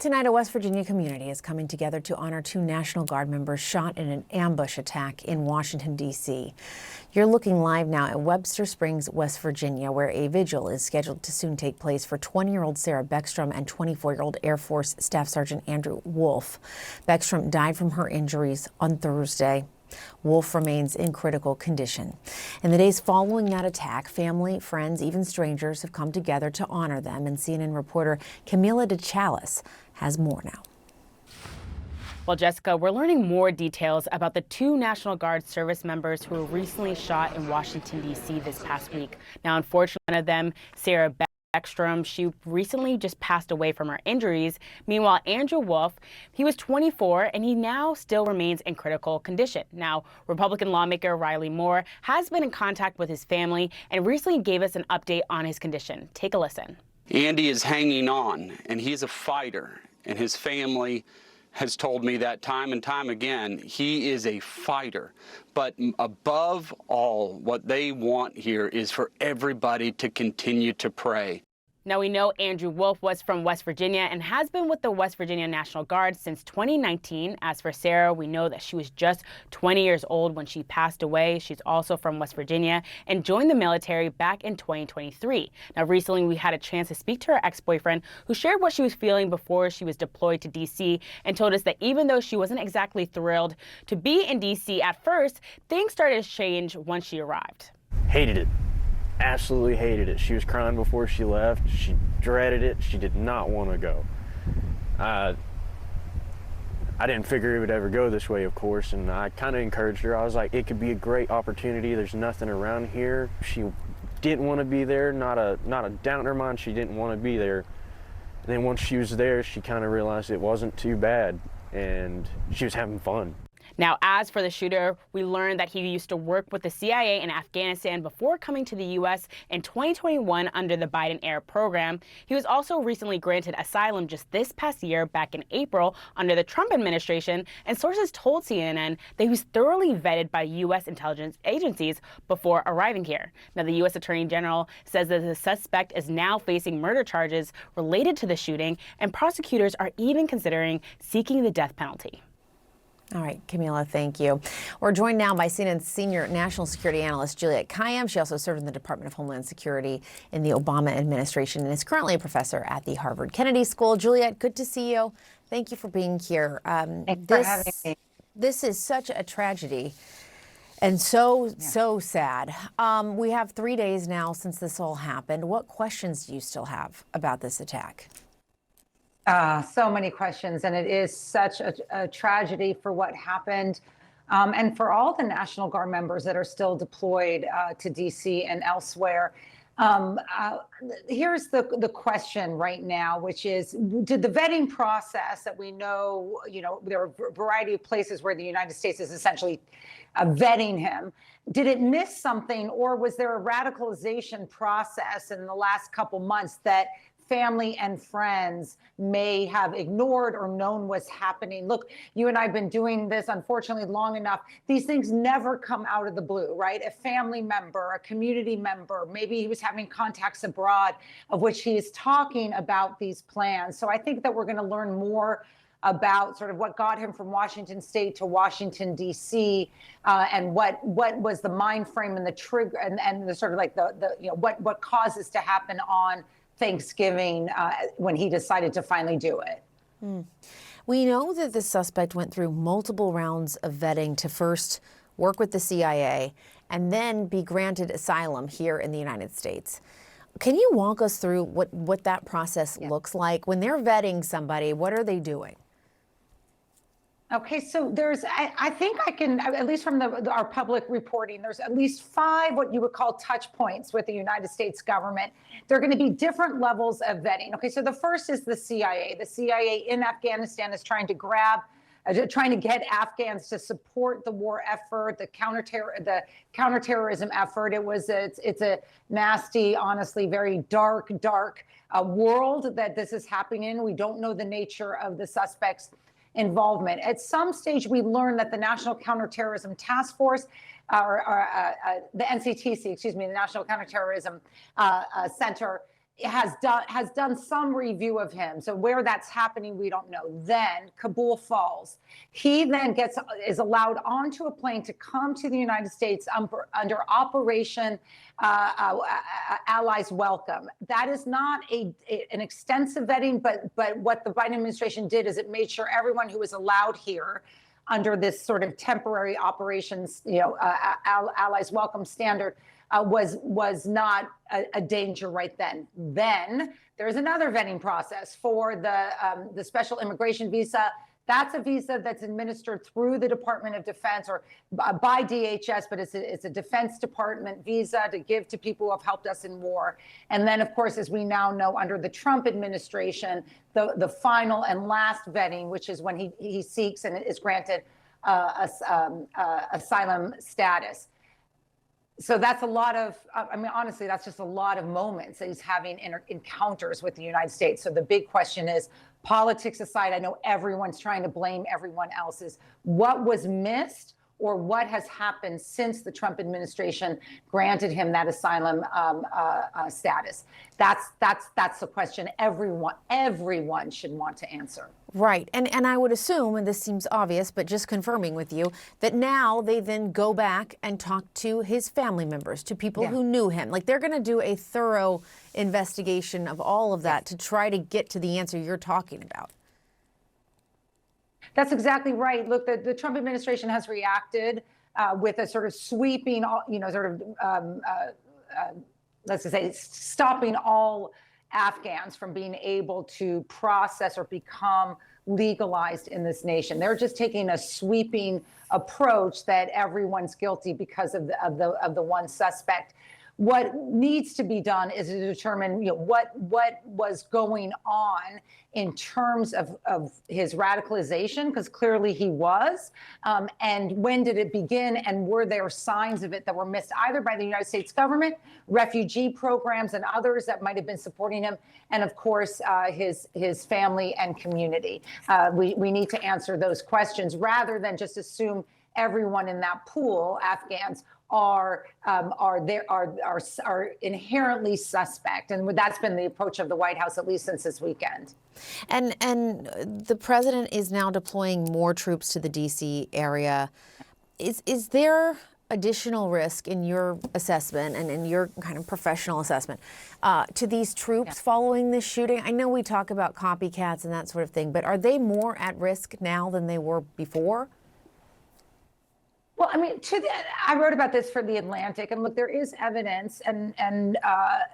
Tonight, a West Virginia community is coming together to honor two National Guard members shot in an ambush attack in Washington, D.C. You're looking live now at Webster Springs, West Virginia, where a vigil is scheduled to soon take place for 20-year-old Sarah Beckstrom and 24-year-old Air Force Staff Sergeant Andrew Wolf. Beckstrom died from her injuries on Thursday. Wolf remains in critical condition. In the days following that attack, family, friends, even strangers have come together to honor them, and CNN reporter Camila DeChalis has more now. Well, Jessica, we're learning more details about the two National Guard service members who were recently shot in Washington, D.C. this past week. Now, unfortunately, one of them, Sarah Beckstrom, she recently just passed away from her injuries. Meanwhile, Andrew Wolf, he was 24 and he now still remains in critical condition. Now, Republican lawmaker Riley Moore has been in contact with his family and recently gave us an update on his condition. Take a listen. Andy is hanging on, and he's a fighter, and his family has told me that time and time again. He is a fighter. But above all, what they want here is for everybody to continue to pray. Now, we know Andrew Wolf was from West Virginia and has been with the West Virginia National Guard since 2019. As for Sarah, we know that she was just 20 years old when she passed away. She's also from West Virginia and joined the military back in 2023. Now, recently we had a chance to speak to her ex-boyfriend, who shared what she was feeling before she was deployed to D.C. and told us that even though she wasn't exactly thrilled to be in D.C. at first, things started to change once she arrived. Hated it. Absolutely hated it. She was crying before she left. She dreaded it. She did not want to go. I didn't figure it would ever go this way, of course, and I kind of encouraged her. I was like, it could be a great opportunity. There's nothing around here. She didn't want to be there. Not a doubt in her mind. She didn't want to be there. And then once she was there, she kind of realized it wasn't too bad, and she was having fun. Now, as for the shooter, we learned that he used to work with the CIA in Afghanistan before coming to the U.S. in 2021 under the Biden-era program. He was also recently granted asylum just this past year, back in April, under the Trump administration, and sources told CNN that he was thoroughly vetted by U.S. intelligence agencies before arriving here. Now, the U.S. Attorney General says that the suspect is now facing murder charges related to the shooting, and prosecutors are even considering seeking the death penalty. All right, Camila, thank you. We're joined now by CNN's senior national security analyst, Juliette Kayyem. She also served in the Department of Homeland Security in the Obama administration and is currently a professor at the Harvard Kennedy School. Juliette, good to see you. Thank you for being here. Thanks for having me. This is such a tragedy and so sad. We have 3 days now since this all happened. What questions do you still have about this attack? So many questions, and it is such a tragedy for what happened, and for all the National Guard members that are still deployed to D.C. and elsewhere. Here's the question right now, which is, did the vetting process that we know, there are a variety of places where the United States is essentially vetting him, did it miss something, or was there a radicalization process in the last couple months that family and friends may have ignored or known was happening? Look, you and I have been doing this, unfortunately, long enough. These things never come out of the blue, right? A family member, a community member, maybe he was having contacts abroad of which he is talking about these plans. So I think that we're going to learn more about sort of what got him from Washington State to Washington, D.C., and what was the mind frame and the trigger and the sort of like what caused this to happen on Thanksgiving when he decided to finally do it. We know that the suspect went through multiple rounds of vetting to first work with the CIA and then be granted asylum here in the United States. Can you walk us through what that process looks like? When they're vetting somebody, what are they doing? Okay, so I think I can, at least from our public reporting, there's at least 5 what you would call touch points with the United States government. There are going to be different levels of vetting. Okay, so the first is the CIA. The CIA in Afghanistan is trying to get Afghans to support the war effort, the counterterrorism effort. It's a nasty, honestly, very dark world that this is happening in. We don't know the nature of the suspects' involvement. At some stage, we learned that the National Counterterrorism Task Force, the NCTC, the National Counterterrorism Center, has done some review of him. So where that's happening, we don't know. Then Kabul falls. He then is allowed onto a plane to come to the United States under Operation Allies Welcome. That is not an extensive vetting, but what the Biden administration did is it made sure everyone who was allowed here under this sort of temporary operations, Allies Welcome standard, was not a danger right then. Then there's another vetting process for the special immigration visa. That's a visa that's administered through the Department of Defense or by DHS, but it's a Defense Department visa to give to people who have helped us in war. And then, of course, as we now know, under the Trump administration, the final and last vetting, which is when he seeks and is granted asylum status. So that's a lot of, honestly, that's just a lot of moments that he's having encounters with the United States. So the big question is, politics aside, I know everyone's trying to blame everyone else's. What was missed or what has happened since the Trump administration granted him that asylum status? That's the question everyone should want to answer. Right. And I would assume, and this seems obvious, but just confirming with you, that now they then go back and talk to his family members, to people who knew him. Like, they're going to do a thorough investigation of all of that to try to get to the answer you're talking about. That's exactly right. Look, the Trump administration has reacted with a sort of sweeping, let's just say, stopping all Afghans from being able to process or become legalized in this nation. They're just taking a sweeping approach that everyone's guilty because of the one suspect. What needs to be done is to determine, what was going on in terms of his radicalization, because clearly he was, and when did it begin, and were there signs of it that were missed either by the United States government, refugee programs, and others that might have been supporting him, and of course his family and community. We need to answer those questions rather than just assume everyone in that pool, Afghans, are inherently suspect, and that's been the approach of the White House at least since this weekend. And the president is now deploying more troops to the D.C. area. Is there additional risk in your assessment and in your kind of professional assessment to these troops following this shooting? I know we talk about copycats and that sort of thing, but are they more at risk now than they were before? Well, I wrote about this for The Atlantic, and look, there is evidence and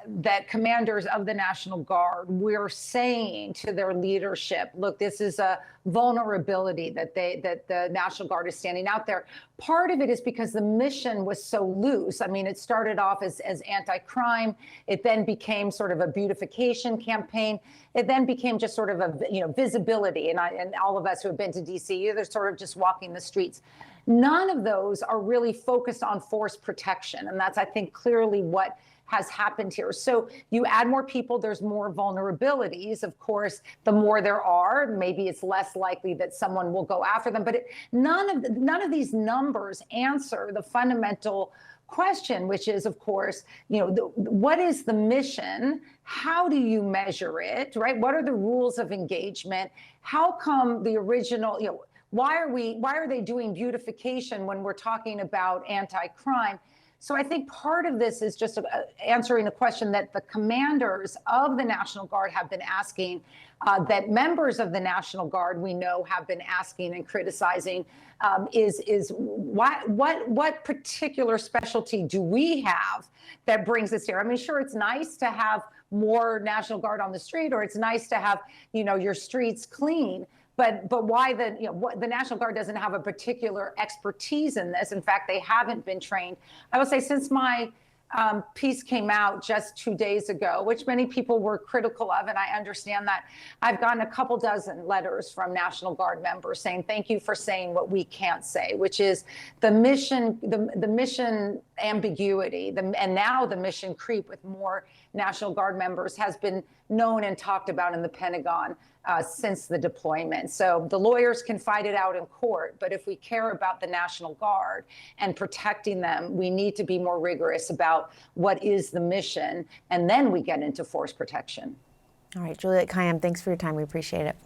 that commanders of the National Guard were saying to their leadership, look, this is a vulnerability that the National Guard is standing out there. Part of it is because the mission was so loose. It started off as anti-crime. It then became sort of a beautification campaign. It then became just sort of a visibility. And all of us who have been to D.C., they're sort of just walking the streets. None of those are really focused on force protection. And that's, I think, clearly what has happened here. So you add more people, there's more vulnerabilities. Of course, the more there are, maybe it's less likely that someone will go after them. But none of these numbers answer the fundamental question, which is, of course, what is the mission? How do you measure it, right? What are the rules of engagement? How come the original, why are they doing beautification when we're talking about anti-crime? So I think part of this is just answering a question that the commanders of the National Guard have been asking, that members of the National Guard we know have been asking and criticizing, is what particular specialty do we have that brings us here? Sure, it's nice to have more National Guard on the street, or it's nice to have your streets clean. But why the National Guard doesn't have a particular expertise in this? In fact, they haven't been trained. I will say, since my piece came out just 2 days ago, which many people were critical of, and I understand that, I've gotten a couple dozen letters from National Guard members saying, thank you for saying what we can't say, which is the mission ambiguity, and now the mission creep with more National Guard members has been known and talked about in the Pentagon since the deployment. So the lawyers can fight it out in court, but if we care about the National Guard and protecting them, we need to be more rigorous about what is the mission, and then we get into force protection. All right, Juliette Kayyem, thanks for your time. We appreciate it.